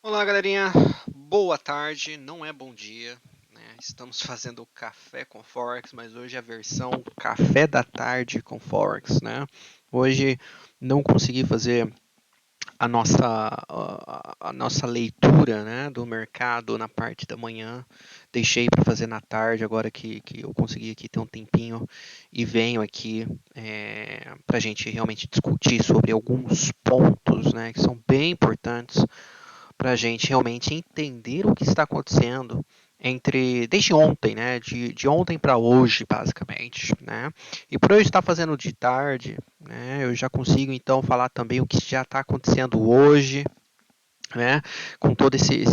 Olá, galerinha. Boa tarde, não é bom dia, né? Estamos fazendo café com Forex, mas hoje é a versão café da tarde com Forex, né? Hoje não consegui fazer a nossa leitura, né, do mercado na parte da manhã. Deixei para fazer na tarde, agora que eu consegui aqui ter um tempinho e venho aqui para a gente realmente discutir sobre alguns pontos, né, que são bem importantes para a gente realmente entender o que está acontecendo desde ontem, né, de ontem para hoje, basicamente, né, e por eu estar fazendo de tarde, né, eu já consigo então falar também o que já está acontecendo hoje, né, com todo esse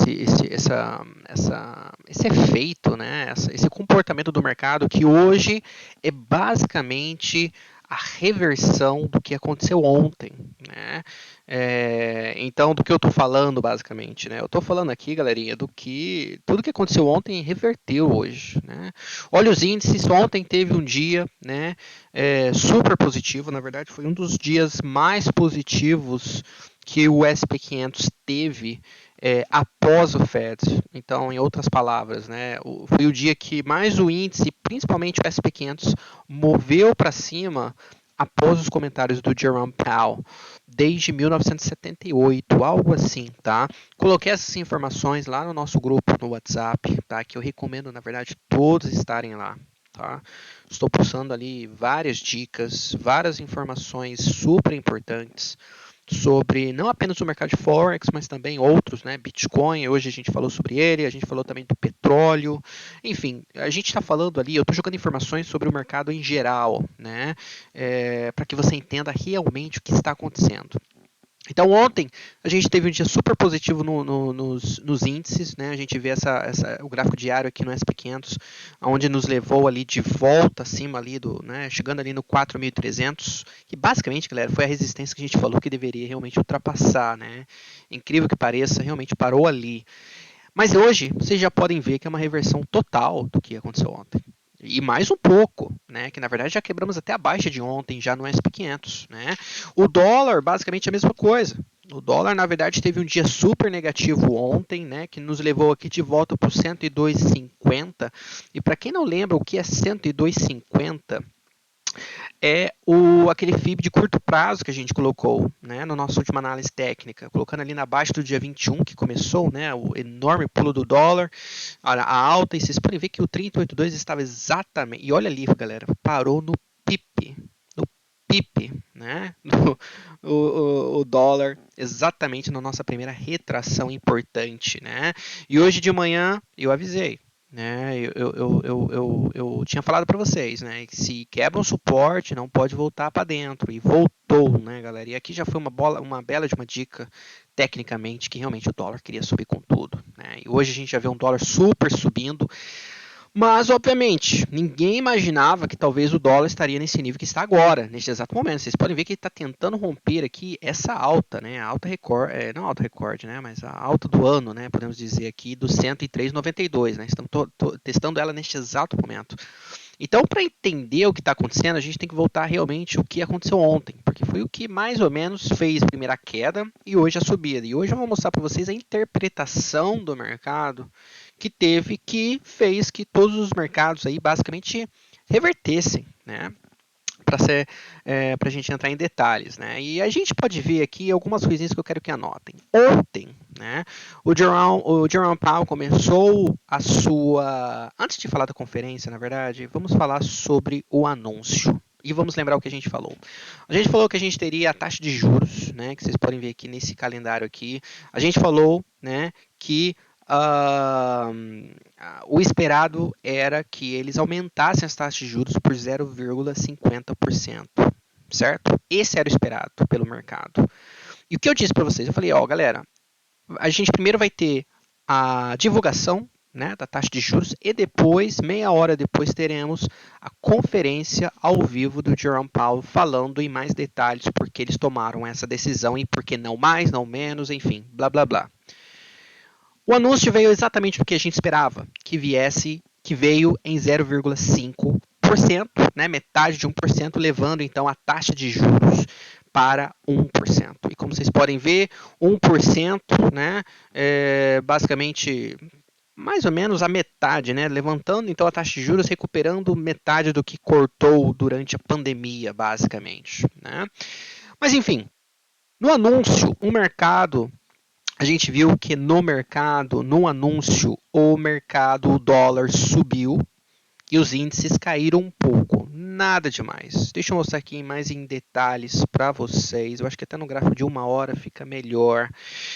efeito, né, esse comportamento do mercado que hoje é basicamente a reversão do que aconteceu ontem, né? Então, do que eu estou falando basicamente, né? Eu estou falando aqui, galerinha, do que tudo que aconteceu ontem reverteu hoje, né? Olha os índices, ontem teve um dia, né, super positivo, na verdade foi um dos dias mais positivos que o SP500 teve após o Fed. Então, em outras palavras, né, foi o dia que mais o índice, principalmente o SP500, moveu para cima após os comentários do Jerome Powell, desde 1978, algo assim, tá? Coloquei essas informações lá no nosso grupo no WhatsApp, tá? Que eu recomendo, na verdade, todos estarem lá. Tá? Estou postando ali várias dicas, várias informações super importantes sobre não apenas o mercado de Forex, mas também outros, né? Bitcoin, hoje a gente falou sobre ele, a gente falou também do petróleo, enfim, a gente está falando ali, eu estou jogando informações sobre o mercado em geral, né? Para que você entenda realmente o que está acontecendo. Então ontem a gente teve um dia super positivo nos índices, né? A gente vê o gráfico diário aqui no SP500, onde nos levou ali de volta acima ali né? Chegando ali no 4.300, que basicamente, galera, foi a resistência que a gente falou que deveria realmente ultrapassar, né? Incrível que pareça, realmente parou ali. Mas hoje vocês já podem ver que é uma reversão total do que aconteceu ontem. E mais um pouco, né? Que na verdade já quebramos até a baixa de ontem, já no SP500, né? O dólar, basicamente a mesma coisa. O dólar, na verdade, teve um dia super negativo ontem, né? Que nos levou aqui de volta para o 102,50. E para quem não lembra o que é 102,50, aquele FIB de curto prazo que a gente colocou, né, na nossa última análise técnica, colocando ali na baixa do dia 21 que começou, né, o enorme pulo do dólar, a alta, e vocês podem ver que o 382 estava exatamente, e olha ali, galera, parou no PIP, no PIP, né, o dólar exatamente na nossa primeira retração importante, né, e hoje de manhã eu avisei, né? Eu tinha falado para vocês, né? Que se quebra um suporte, não pode voltar para dentro. E voltou, né, galera? E aqui já foi uma bela de uma dica, tecnicamente, que realmente o dólar queria subir com tudo. Né? E hoje a gente já vê um dólar super subindo. Mas, obviamente, ninguém imaginava que talvez o dólar estaria nesse nível que está agora, neste exato momento. Vocês podem ver que ele está tentando romper aqui essa alta, né? A alta recorde, não alta recorde, né? Mas a alta do ano, né? Podemos dizer aqui do 103,92, né? Estamos testando ela neste exato momento. Então, para entender o que está acontecendo, a gente tem que voltar realmente o que aconteceu ontem, porque foi o que mais ou menos fez primeiro a queda e hoje a subida. E hoje eu vou mostrar para vocês a interpretação do mercado que fez que todos os mercados aí basicamente revertessem, né? Para a gente entrar em detalhes, né? E a gente pode ver aqui algumas coisinhas que eu quero que anotem. Ontem, né? O Jerome Powell começou a sua. Antes de falar da conferência, na verdade, vamos falar sobre o anúncio. E vamos lembrar o que a gente falou. A gente falou que a gente teria a taxa de juros, né? Que vocês podem ver aqui nesse calendário aqui. A gente falou, né? Que o esperado era que eles aumentassem as taxas de juros por 0,50%, certo? Esse era o esperado pelo mercado. E o que eu disse para vocês? Eu falei, ó, galera, a gente primeiro vai ter a divulgação, né, da taxa de juros e depois, meia hora depois, teremos a conferência ao vivo do Jerome Powell falando em mais detalhes porque eles tomaram essa decisão e por que não mais, não menos, enfim, blá blá blá. O anúncio veio exatamente do que a gente esperava, que veio em 0,5%. 1%, né, metade de 1%, levando então a taxa de juros para 1%. E como vocês podem ver, 1%, né, basicamente mais ou menos a metade, né, levantando então a taxa de juros, recuperando metade do que cortou durante a pandemia, basicamente, né? Mas enfim, no anúncio, a gente viu que no mercado, no anúncio, o dólar subiu e os índices caíram um pouco. Nada demais. Deixa eu mostrar aqui mais em detalhes para vocês. Eu acho que até no gráfico de 1 hora fica melhor.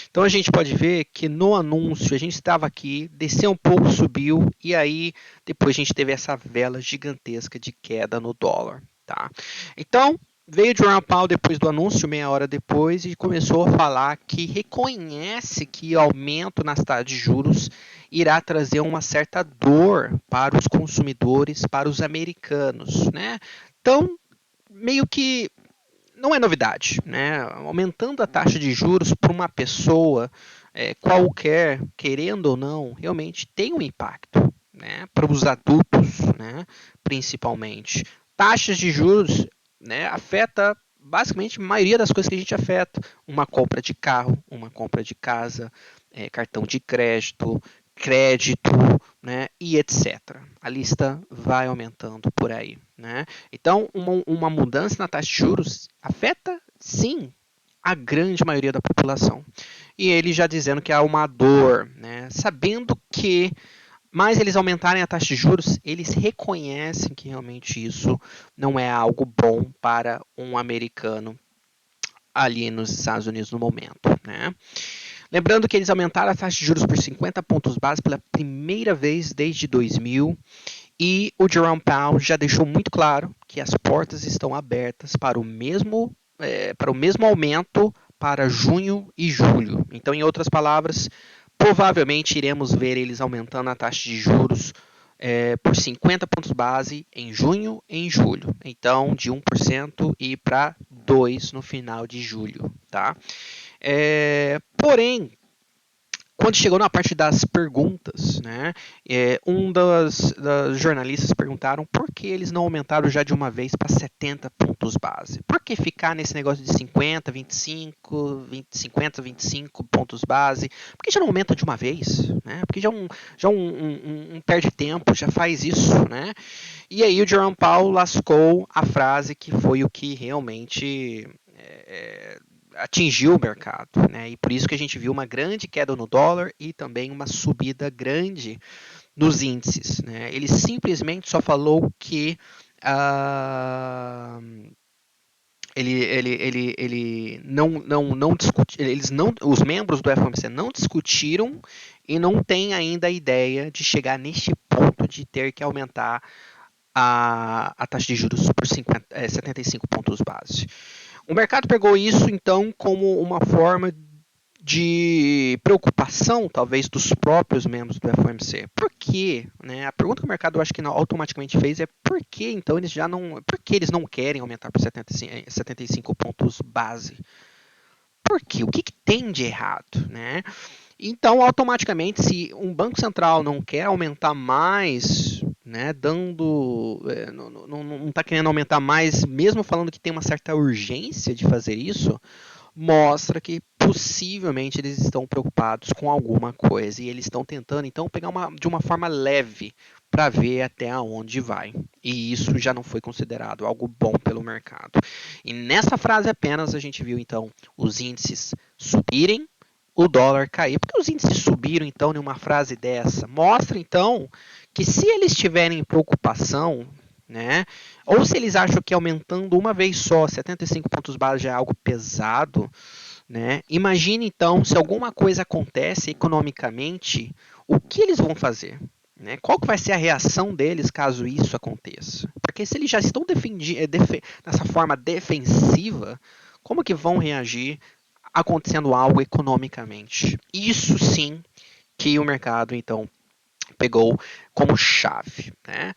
Então a gente pode ver que no anúncio a gente estava aqui, desceu um pouco, subiu e aí depois a gente teve essa vela gigantesca de queda no dólar, tá? Então veio o Jerome Powell depois do anúncio, meia hora depois, e começou a falar que reconhece que o aumento nas taxas de juros irá trazer uma certa dor para os consumidores, para os americanos, né? Então, meio que não é novidade, né? Aumentando a taxa de juros para uma pessoa qualquer, querendo ou não, realmente tem um impacto, né? Para os adultos, né? Principalmente. Taxas de juros, né? Afeta basicamente a maioria das coisas que a gente afeta. Uma compra de carro, uma compra de casa, cartão de crédito, né, e etc. A lista vai aumentando por aí, né? Então, uma mudança na taxa de juros afeta, sim, a grande maioria da população. E ele já dizendo que há uma dor, né? Sabendo que mais eles aumentarem a taxa de juros, eles reconhecem que realmente isso não é algo bom para um americano ali nos Estados Unidos no momento, né? Lembrando que eles aumentaram a taxa de juros por 50 pontos base pela primeira vez desde 2000 e o Jerome Powell já deixou muito claro que as portas estão abertas para o mesmo aumento para junho e julho. Então, em outras palavras, provavelmente iremos ver eles aumentando a taxa de juros por 50 pontos base em junho e em julho. Então, de 1% e para 2% no final de julho. Tá? Porém, quando chegou na parte das perguntas, né, das jornalistas perguntaram por que eles não aumentaram já de uma vez para 70 pontos base. Por que ficar nesse negócio de 50, 25, 20, 50, 25 pontos base? Por que já não aumenta de uma vez? Né? Porque já perde tempo, já faz isso. Né? E aí o Jerome Powell lascou a frase que foi o que realmente atingiu o mercado, né? E por isso que a gente viu uma grande queda no dólar e também uma subida grande nos índices, né? Ele simplesmente só falou que ele não discute, eles não, os membros do FOMC não discutiram e não têm ainda a ideia de chegar neste ponto de ter que aumentar a taxa de juros por 75 pontos base. O mercado pegou isso, então, como uma forma de preocupação, talvez, dos próprios membros do FOMC. Por quê? Né? A pergunta que o mercado, eu acho que automaticamente fez é por que, então, por que eles não querem aumentar por 75 pontos base? Por quê? O que tem de errado? Né? Então, automaticamente, se um banco central não quer aumentar mais, né, não está querendo aumentar mais, mesmo falando que tem uma certa urgência de fazer isso, mostra que possivelmente eles estão preocupados com alguma coisa e eles estão tentando então pegar de uma forma leve para ver até onde vai. E isso já não foi considerado algo bom pelo mercado. E nessa frase apenas a gente viu então os índices subirem, o dólar cair. Por que os índices subiram então numa frase dessa? Mostra então que se eles tiverem preocupação, né, ou se eles acham que aumentando uma vez só 75 pontos base já é algo pesado, né? Imagine então se alguma coisa acontece economicamente, o que eles vão fazer? Né? Qual que vai ser a reação deles caso isso aconteça? Porque se eles já estão nessa forma defensiva, como que vão reagir acontecendo algo economicamente? Isso sim que o mercado então pegou como chave. Né?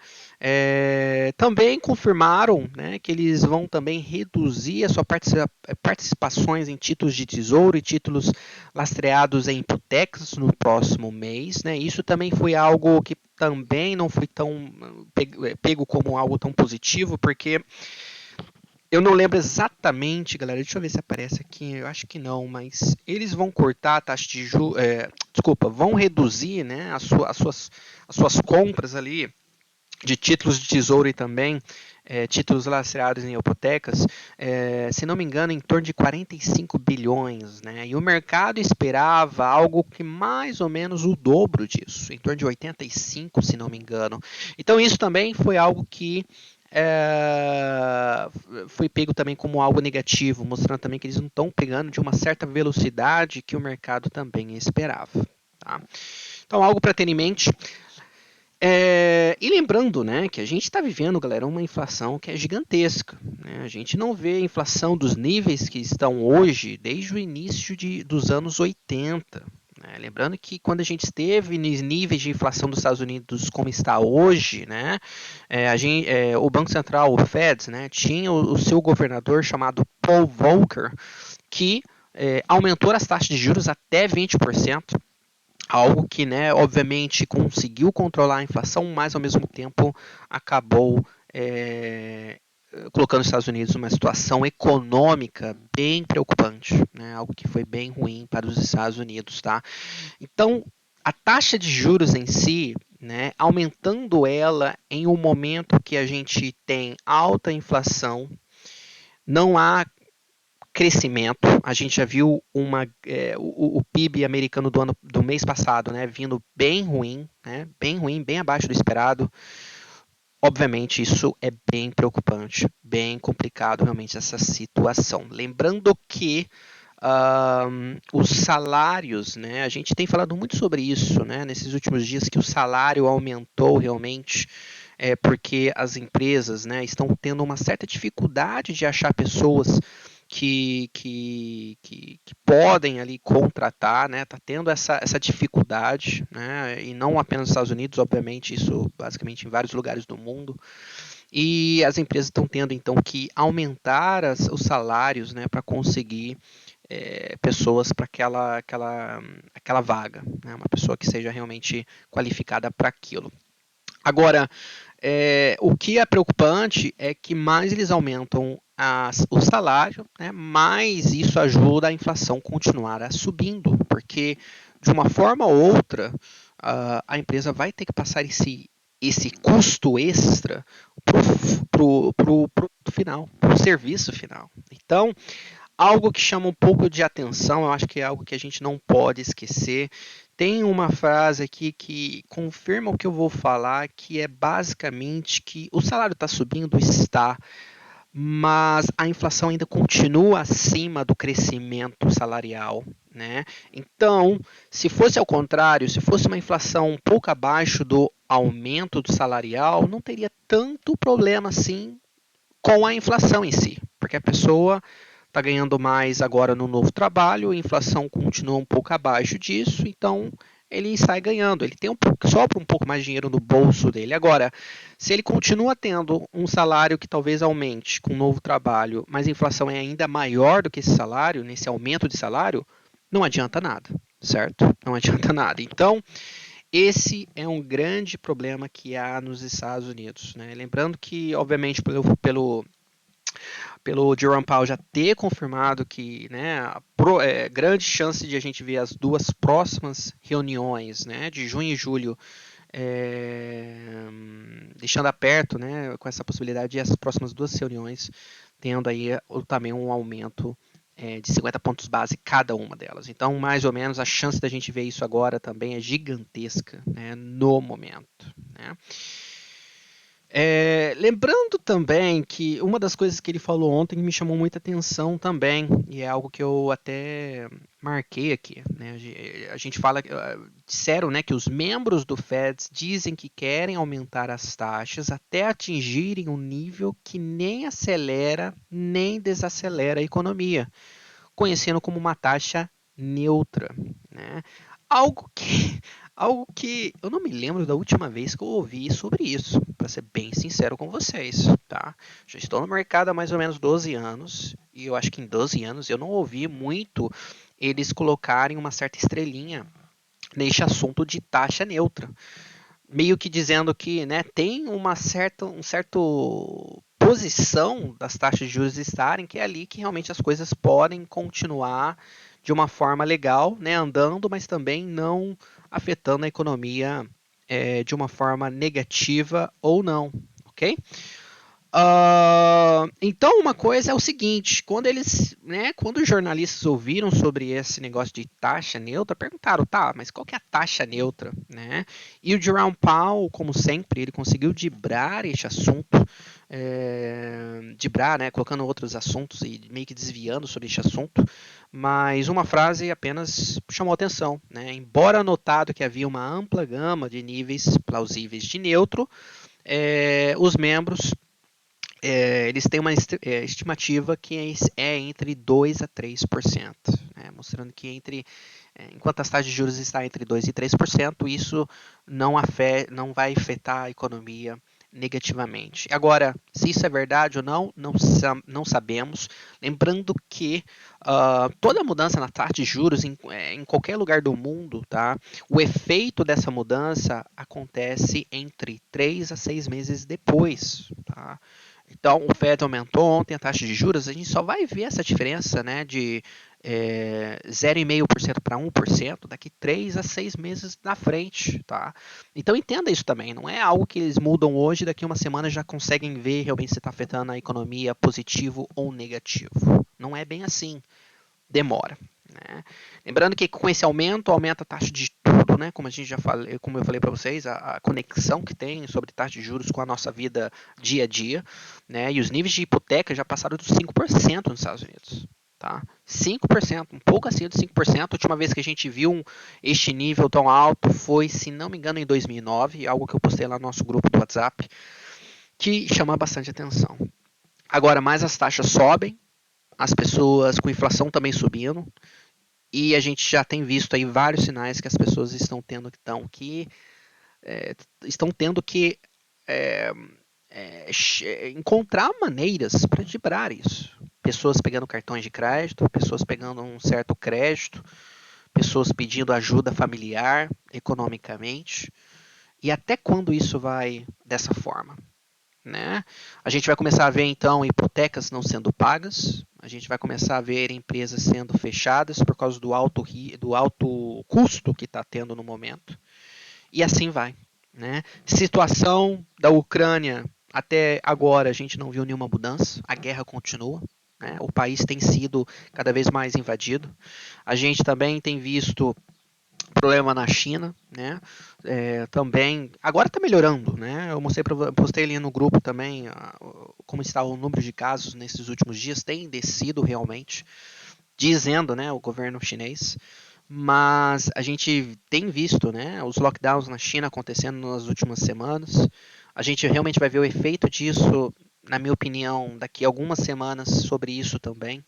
Também confirmaram, né, que eles vão também reduzir as suas participações em títulos de tesouro e títulos lastreados em hipotecas no próximo mês. Né? Isso também foi algo que também não foi tão pego como algo tão positivo, porque eu não lembro exatamente, galera. Deixa eu ver se aparece aqui. Eu acho que não, mas eles vão cortar a taxa de juros. Desculpa, vão reduzir, né, as suas compras ali de títulos de tesouro e também títulos lastreados em hipotecas, se não me engano, em torno de 45 bilhões, né? E o mercado esperava algo que mais ou menos o dobro disso, em torno de 85, se não me engano. Então isso também foi algo que foi pego também como algo negativo, mostrando também que eles não estão pegando de uma certa velocidade que o mercado também esperava. Tá? Então, algo para ter em mente. E lembrando, né, que a gente está vivendo, galera, uma inflação que é gigantesca. Né? A gente não vê a inflação dos níveis que estão hoje desde o início dos anos 80. Né? Lembrando que quando a gente esteve nos níveis de inflação dos Estados Unidos como está hoje, né, o Banco Central, o Fed, né, tinha o seu governador chamado Paul Volcker, que aumentou as taxas de juros até 20%. Algo que, né, obviamente, conseguiu controlar a inflação, mas ao mesmo tempo acabou colocando os Estados Unidos numa situação econômica bem preocupante, né, algo que foi bem ruim para os Estados Unidos, tá? Então, a taxa de juros em si, né, aumentando ela em um momento que a gente tem alta inflação, não há crescimento. A gente já viu o PIB americano do mês passado, né, vindo bem ruim, bem abaixo do esperado. Obviamente, isso é bem preocupante, bem complicado realmente essa situação. Lembrando que os salários, né, a gente tem falado muito sobre isso, né, nesses últimos dias, que o salário aumentou realmente, porque as empresas, né, estão tendo uma certa dificuldade de achar pessoas que podem ali contratar, né? Tá tendo essa dificuldade, né? E não apenas nos Estados Unidos, obviamente, isso basicamente em vários lugares do mundo. E as empresas estão tendo então que aumentar os salários, né, para conseguir pessoas para aquela vaga, né? Uma pessoa que seja realmente qualificada para aquilo. Agora, o que é preocupante é que mais eles aumentam o salário, né, mais isso ajuda a inflação continuar subindo, porque de uma forma ou outra a empresa vai ter que passar esse custo extra para o produto final, para o serviço final. Então, algo que chama um pouco de atenção, eu acho que é algo que a gente não pode esquecer. Tem uma frase aqui que confirma o que eu vou falar, que é basicamente que o salário está subindo, está, mas a inflação ainda continua acima do crescimento salarial, né? Então, se fosse ao contrário, se fosse uma inflação um pouco abaixo do aumento do salarial, não teria tanto problema assim com a inflação em si, porque a pessoa está ganhando mais agora no novo trabalho, a inflação continua um pouco abaixo disso, então ele sai ganhando, ele tem sobra um pouco mais de dinheiro no bolso dele. Agora, se ele continua tendo um salário que talvez aumente com um novo trabalho, mas a inflação é ainda maior do que esse salário, nesse aumento de salário, não adianta nada, certo? Não adianta nada. Então, esse é um grande problema que há nos Estados Unidos. Né? Lembrando que, obviamente, pelo Jerome Powell já ter confirmado que, né, grande chance de a gente ver as duas próximas reuniões, né, de junho e julho, deixando aberto, né, com essa possibilidade de as próximas duas reuniões tendo aí também um aumento de 50 pontos base cada uma delas. Então, mais ou menos, a chance da gente ver isso agora também é gigantesca, né, no momento. Né? Lembrando também que uma das coisas que ele falou ontem me chamou muita atenção também, e é algo que eu até marquei aqui. Né? A gente fala, disseram, né, que os membros do Fed dizem que querem aumentar as taxas até atingirem um nível que nem acelera nem desacelera a economia, conhecendo como uma taxa neutra. Né? Algo que, algo que eu não me lembro da última vez que eu ouvi sobre isso, para ser bem sincero com vocês, tá? Já estou no mercado há mais ou menos 12 anos, e eu acho que em 12 anos eu não ouvi muito eles colocarem uma certa estrelinha neste assunto de taxa neutra. meio que dizendo que, né, tem um certo posição das taxas de juros estarem, que é ali que realmente as coisas podem continuar de uma forma legal, né, andando, mas também não afetando a economia de uma forma negativa ou não, ok? Então, uma coisa é o seguinte: quando os jornalistas ouviram sobre esse negócio de taxa neutra, perguntaram, tá, mas qual que é a taxa neutra, né? E o Jerome Powell, como sempre, ele conseguiu dibrar este assunto, dibrar, né, colocando outros assuntos e meio que desviando sobre este assunto, mas uma frase apenas chamou atenção, né? Embora notado que havia uma ampla gama de níveis plausíveis de neutro, os membros eles têm uma estimativa que é entre 2 a 3%, né, mostrando que enquanto as taxas de juros estão entre 2 e 3%, isso não vai afetar a economia negativamente. Agora, se isso é verdade ou não, não sabemos. Lembrando que toda mudança na taxa de juros em qualquer lugar do mundo, tá, o efeito dessa mudança acontece entre 3 a 6 meses depois. Tá? Então, o Fed aumentou ontem a taxa de juros, a gente só vai ver essa diferença, né, de 0,5% para 1% daqui 3 a 6 meses na frente, tá? Então entenda isso também, não é algo que eles mudam hoje, daqui uma semana já conseguem ver realmente se está afetando a economia positivo ou negativo. Não é bem assim, demora. Né? Lembrando que com esse aumento, aumenta a taxa de tudo, né? Como a gente já falei, como eu falei para vocês, a conexão que tem sobre taxa de juros com a nossa vida dia a dia, né? E os níveis de hipoteca já passaram dos 5% nos Estados Unidos. Tá? 5%, um pouco acima de 5%. A última vez que a gente viu este nível tão alto foi, se não me engano, em 2009, algo que eu postei lá no nosso grupo do WhatsApp, que chama bastante atenção. Agora, mais as taxas sobem, as pessoas com inflação também subindo, e a gente já tem visto aí vários sinais que as pessoas estão tendo que é, encontrar maneiras para driblar isso. Pessoas pegando cartões de crédito, pessoas pegando um certo crédito, pessoas pedindo ajuda familiar economicamente. E até quando isso vai dessa forma? Né? A gente vai começar a ver então hipotecas não sendo pagas, a gente vai começar a ver empresas sendo fechadas por causa do alto custo que está tendo no momento, e assim vai. Né? Situação da Ucrânia, até agora a gente não viu nenhuma mudança, a guerra continua. Né? O país tem sido cada vez mais invadido. A gente também tem visto problema na China, né? Também agora está melhorando, né? Postei ali no grupo também como está o número de casos nesses últimos dias, tem descido realmente, dizendo, né, o governo chinês. Mas a gente tem visto, né, os lockdowns na China acontecendo nas últimas semanas. A gente realmente vai ver o efeito disso, na minha opinião, daqui a algumas semanas sobre isso também.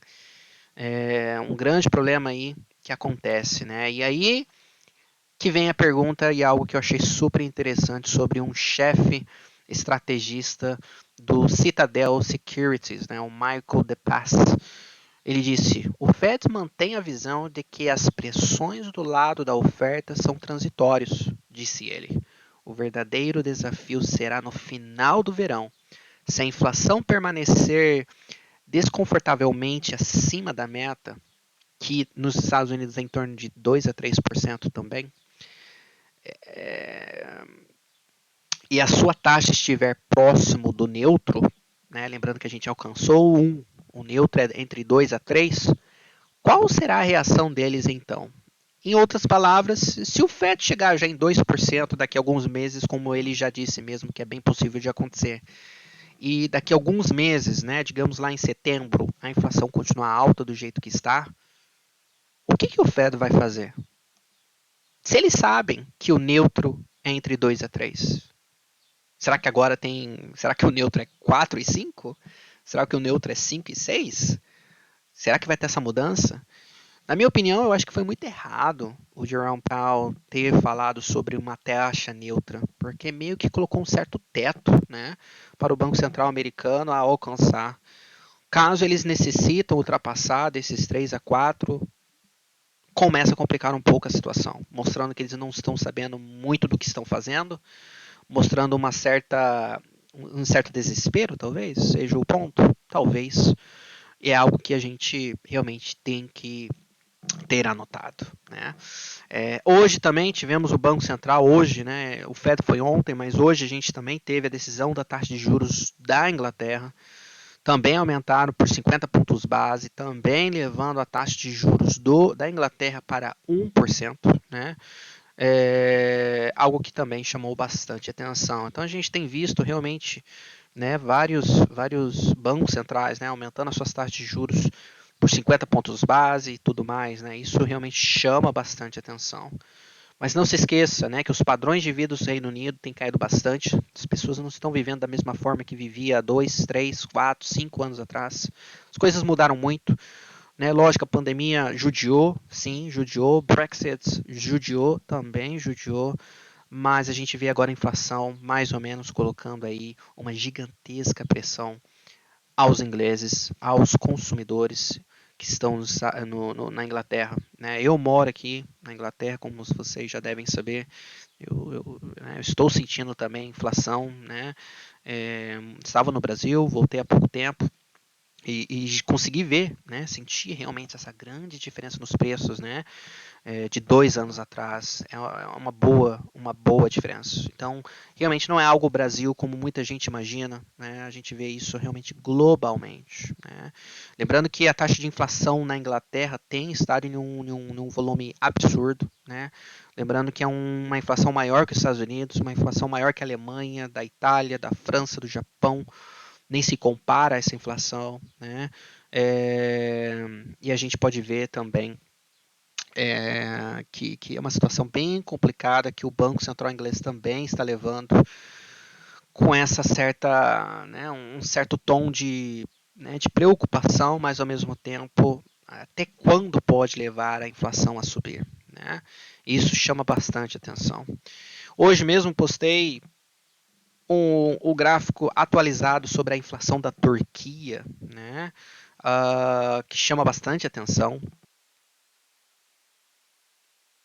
É um grande problema aí que acontece, né? E aí que vem a pergunta e algo que eu achei super interessante sobre um chefe estrategista do Citadel Securities, né, o Michael DePass. Ele disse: o Fed mantém a visão de que as pressões do lado da oferta são transitórios, disse ele. O verdadeiro desafio será no final do verão. Se a inflação permanecer desconfortavelmente acima da meta, que nos Estados Unidos é em torno de 2 a 3% também, é, e a sua taxa estiver próximo do neutro, né, lembrando que a gente alcançou o neutro é entre 2 a 3, qual será a reação deles então? Em outras palavras, se o FED chegar já em 2% daqui a alguns meses, como ele já disse mesmo que é bem possível de acontecer, e daqui a alguns meses, né, digamos lá em setembro, a inflação continuar alta do jeito que está, o que o Fed vai fazer? Se eles sabem que o neutro é entre 2 a 3, será que agora tem. Será que o neutro é 4 e 5? Será que o neutro é 5 e 6? Será que vai ter essa mudança? Na minha opinião, eu acho que foi muito errado o Jerome Powell ter falado sobre uma taxa neutra, porque meio que colocou um certo teto, né, para o Banco Central americano a alcançar. Caso eles necessitam ultrapassar desses 3 a 4, começa a complicar um pouco a situação, mostrando que eles não estão sabendo muito do que estão fazendo, mostrando um certo desespero, talvez, seja o ponto, talvez. E é algo que a gente realmente tem que ter anotado, né? Hoje também tivemos o Banco Central, hoje, né? O Fed foi ontem, mas hoje a gente também teve a decisão da taxa de juros da Inglaterra, também aumentaram por 50 pontos base, também levando a taxa de juros da Inglaterra para 1%, né? Algo que também chamou bastante atenção. Então a gente tem visto realmente, né, vários bancos centrais, né, aumentando as suas taxas de juros por 50 pontos base e tudo mais, né? Isso realmente chama bastante atenção. Mas não se esqueça, né, que os padrões de vida do Reino Unido têm caído bastante. As pessoas não estão vivendo da mesma forma que vivia há 2, 3, 4, 5 anos atrás. As coisas mudaram muito, né? Lógico, a pandemia judiou, sim, judiou. Brexit judiou, também judiou. Mas a gente vê agora a inflação mais ou menos colocando aí uma gigantesca pressão aos ingleses, aos consumidores que estão na Inglaterra. Né? Eu moro aqui na Inglaterra, como vocês já devem saber. Eu estou sentindo também inflação. Né? Estava no Brasil, voltei há pouco tempo e consegui ver, né, sentir realmente essa grande diferença nos preços, né, de 2 anos atrás. É uma boa diferença. Então, realmente não é algo Brasil como muita gente imagina, né, a gente vê isso realmente globalmente. Né. Lembrando que a taxa de inflação na Inglaterra tem estado em um volume absurdo, né. Lembrando que é uma inflação maior que os Estados Unidos, uma inflação maior que a Alemanha, da Itália, da França, do Japão, nem se compara a essa inflação, né? E a gente pode ver também que é uma situação bem complicada que o Banco Central inglês também está levando com essa certa, né, um certo tom de preocupação, mas ao mesmo tempo até quando pode levar a inflação a subir, né? Isso chama bastante atenção. Hoje mesmo postei o gráfico atualizado sobre a inflação da Turquia, né, que chama bastante atenção.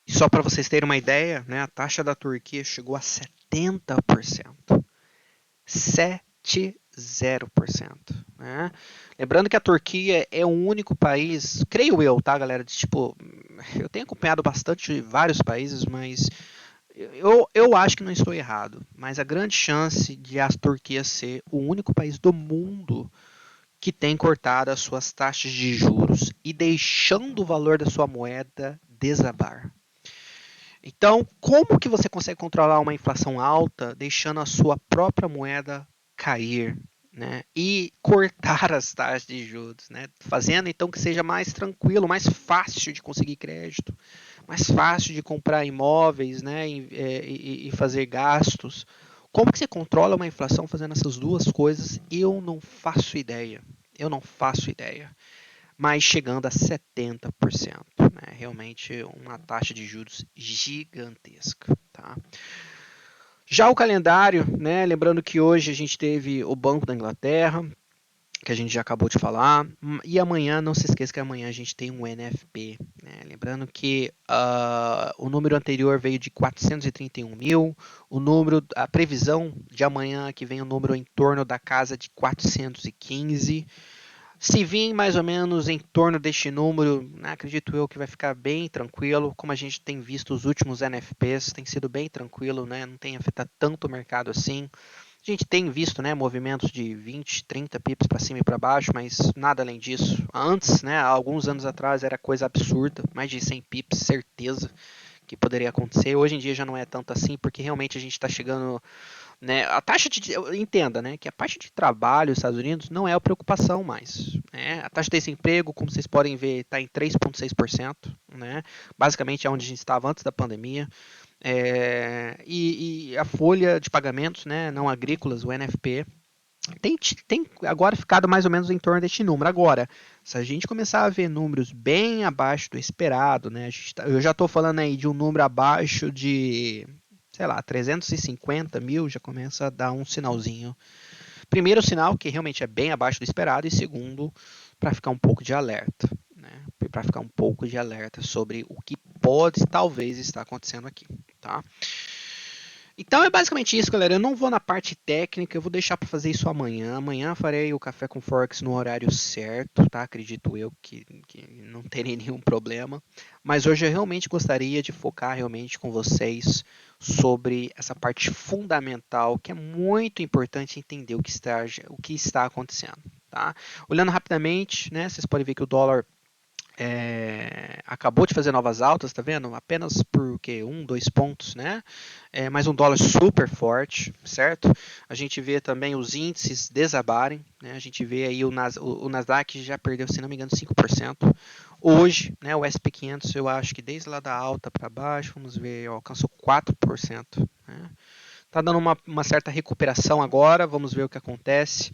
E só para vocês terem uma ideia, né, a taxa da Turquia chegou a 70%. 70%. Né? Lembrando que a Turquia é o único país, creio eu, tá, galera? Tipo, eu tenho acompanhado bastante vários países, mas eu acho que não estou errado, mas a grande chance de a Turquia ser o único país do mundo que tem cortado as suas taxas de juros e deixando o valor da sua moeda desabar. Então, como que você consegue controlar uma inflação alta deixando a sua própria moeda cair, né? E cortar as taxas de juros, né? Fazendo então que seja mais tranquilo, mais fácil de conseguir crédito, mais fácil de comprar imóveis, né? E fazer gastos. Como que você controla uma inflação fazendo essas duas coisas? Eu não faço ideia. Eu não faço ideia. Mas chegando a 70%, né? Realmente uma taxa de juros gigantesca, tá? Já o calendário, né? Lembrando que hoje a gente teve o Banco da Inglaterra, que a gente já acabou de falar, e amanhã, não se esqueça que amanhã a gente tem um NFP. Né? Lembrando que o número anterior veio de 431 mil, a previsão de amanhã que vem o número em torno da casa de 415. Se vir mais ou menos em torno deste número, né, acredito eu que vai ficar bem tranquilo. Como a gente tem visto os últimos NFPs, tem sido bem tranquilo, né, não tem afetado tanto o mercado assim. A gente tem visto, né, movimentos de 20, 30 pips para cima e para baixo, mas nada além disso. Antes, né, há alguns anos atrás era coisa absurda, mais de 100 pips, certeza que poderia acontecer. Hoje em dia já não é tanto assim, porque realmente a gente está chegando, né, a taxa de, entenda, né, que a taxa de trabalho nos Estados Unidos não é a preocupação mais. Né? A taxa de desemprego, como vocês podem ver, está em 3,6%, né? Basicamente é onde a gente estava antes da pandemia. E a folha de pagamentos, né, não agrícolas, o NFP, tem agora ficado mais ou menos em torno deste número. Agora, se a gente começar a ver números bem abaixo do esperado, né, eu já estou falando aí de um número abaixo de, sei lá, 350 mil, já começa a dar um sinalzinho. Primeiro sinal, que realmente é bem abaixo do esperado, e segundo, para ficar um pouco de alerta. Né, para ficar um pouco de alerta sobre o que pode talvez estar acontecendo aqui. Tá? Então é basicamente isso, galera. Eu não vou na parte técnica, eu vou deixar para fazer isso amanhã. Amanhã farei o café com Forex no horário certo, tá? Acredito eu que não terei nenhum problema. Mas hoje eu realmente gostaria de focar realmente com vocês sobre essa parte fundamental, que é muito importante entender o que está acontecendo, tá? Olhando rapidamente, né? Vocês podem ver que o dólar acabou de fazer novas altas, tá vendo? Apenas por quê? 2 pontos, né? Mais um dólar super forte, certo? A gente vê também os índices desabarem, né? A gente vê aí o Nasdaq já perdeu, se não me engano, 5%. Hoje, né, o SP500, eu acho que desde lá da alta para baixo, vamos ver, alcançou 4%. Né? Tá dando uma certa recuperação agora, vamos ver o que acontece.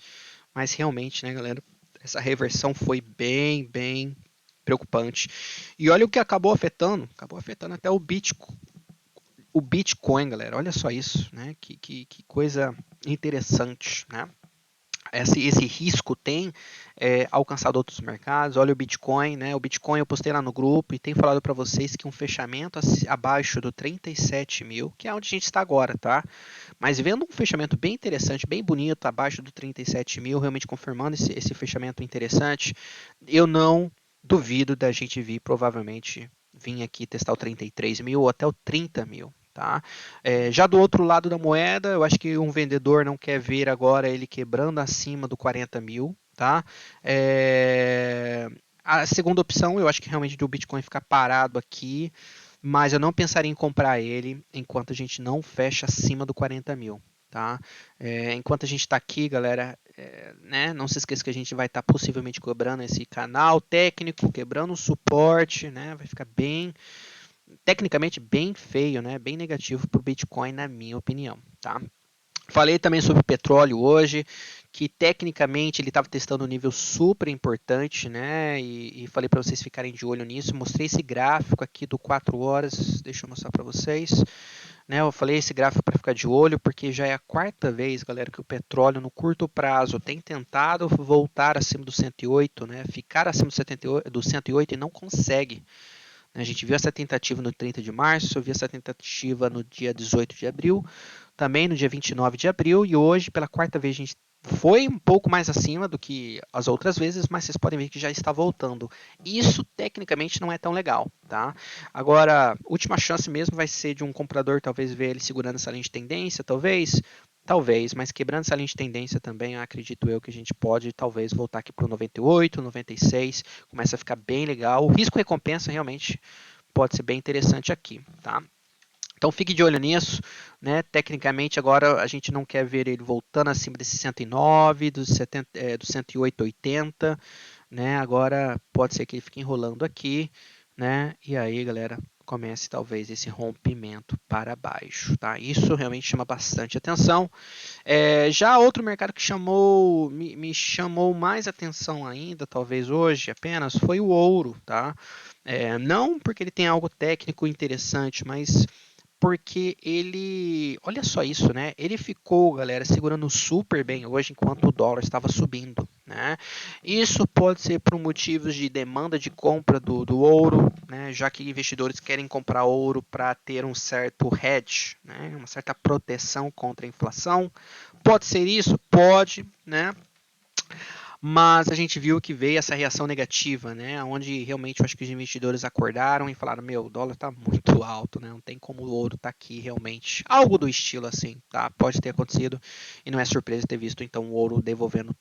Mas realmente, né, galera, essa reversão foi bem preocupante. E olha o que acabou afetando até o Bitcoin, galera. Olha só isso, né? Que coisa interessante, né? Esse risco tem alcançado outros mercados. Olha o Bitcoin, né? O Bitcoin eu postei lá no grupo e tenho falado para vocês que um fechamento abaixo do 37 mil, que é onde a gente está agora, tá? Mas vendo um fechamento bem interessante, bem bonito, abaixo do 37 mil, realmente confirmando esse fechamento interessante, eu não duvido da gente vir, provavelmente, vir aqui testar o 33 mil ou até o 30 mil. Tá? Já do outro lado da moeda, eu acho que um vendedor não quer ver agora ele quebrando acima do 40 mil. Tá? A segunda opção, eu acho que realmente o Bitcoin ficar parado aqui, mas eu não pensaria em comprar ele enquanto a gente não fecha acima do 40 mil. Tá? Enquanto a gente está aqui, galera, né, não se esqueça que a gente vai estar possivelmente quebrando esse canal técnico, quebrando o suporte, né, vai ficar bem, tecnicamente bem feio, né, bem negativo para o Bitcoin, na minha opinião. Tá? Falei também sobre o petróleo hoje, que tecnicamente ele estava testando um nível super importante, né? E falei para vocês ficarem de olho nisso. Mostrei esse gráfico aqui do 4 horas, deixa eu mostrar para vocês. Né, eu falei esse gráfico para ficar de olho, porque já é a quarta vez, galera, que o petróleo no curto prazo tem tentado voltar acima do 108, né? Ficar acima do, 78, do 108 e não consegue. A gente viu essa tentativa no 30 de março, viu essa tentativa no dia 18 de abril, também no dia 29 de abril, e hoje, pela quarta vez, a gente foi um pouco mais acima do que as outras vezes, mas vocês podem ver que já está voltando. Isso, tecnicamente, não é tão legal, tá? Agora, última chance mesmo vai ser de um comprador, talvez, ver ele segurando essa linha de tendência, talvez, mas quebrando essa linha de tendência também, acredito eu que a gente pode, talvez, voltar aqui para o 98, 96, começa a ficar bem legal. O risco-recompensa, realmente, pode ser bem interessante aqui, tá? Então fique de olho nisso, né? Tecnicamente agora a gente não quer ver ele voltando acima desse 109, dos 70, do 108, 80, né? Agora pode ser que ele fique enrolando aqui, né? E aí, galera, comece talvez esse rompimento para baixo, tá? Isso realmente chama bastante atenção. Já outro mercado que me chamou mais atenção ainda, talvez hoje apenas, foi o ouro, tá? Não porque ele tem algo técnico interessante, mas porque ele, olha só isso, né? Ele ficou, galera, segurando super bem hoje enquanto o dólar estava subindo, né? Isso pode ser por motivos de demanda de compra do ouro, né? Já que investidores querem comprar ouro para ter um certo hedge, né? Uma certa proteção contra a inflação. Pode ser isso? Pode, né? Mas a gente viu que veio essa reação negativa, né? Onde realmente eu acho que os investidores acordaram e falaram: meu, o dólar está muito alto, né? Não tem como o ouro estar aqui realmente. Algo do estilo assim, tá? Pode ter acontecido e não é surpresa ter visto então o ouro devolvendo